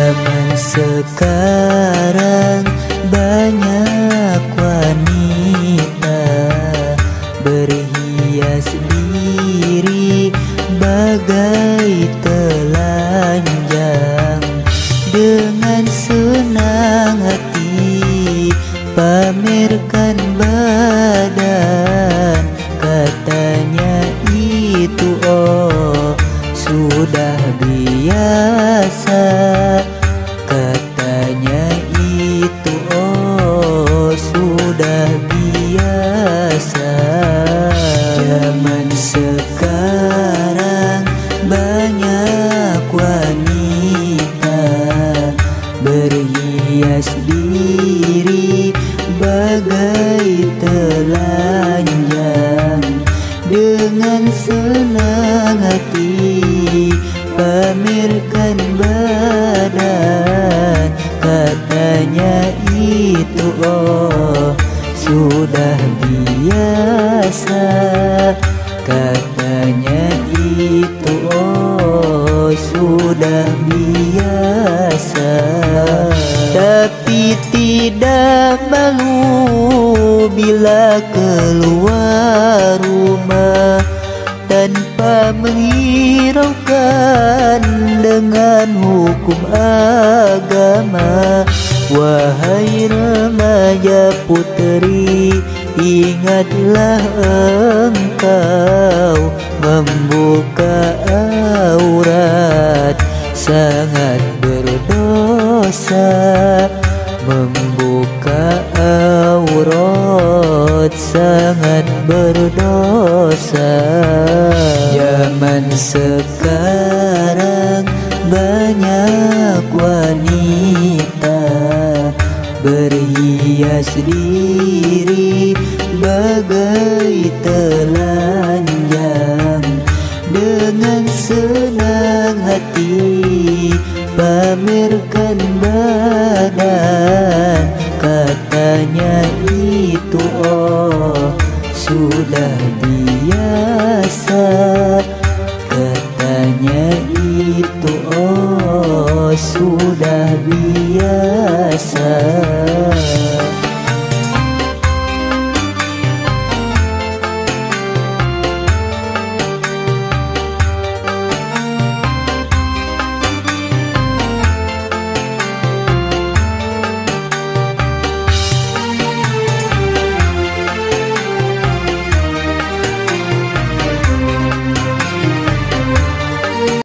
Zaman sekarang banyak wanita berhias diri bagai telanjang, dengan senang hati pamerkan badan. Katanya itu oh sudah biasa, katanya itu oh sudah biasa. Zaman sekarang banyak wanita berhias diri bagai telanjang, dengan senang hati pamerkan badan. Katanya itu oh sudah biasa, katanya itu oh sudah biasa. Tapi tidak malu bila keluar rumah tanpa menghiraukan dengan hukum agama. Wahai remaja puteri, ingatlah engkau membuka aurat sangat berdosa. Membuka aurat sangat berdosa. Zaman sekarang banyak wanita berhias diri bagai telanjang, dengan senang hati pamerkan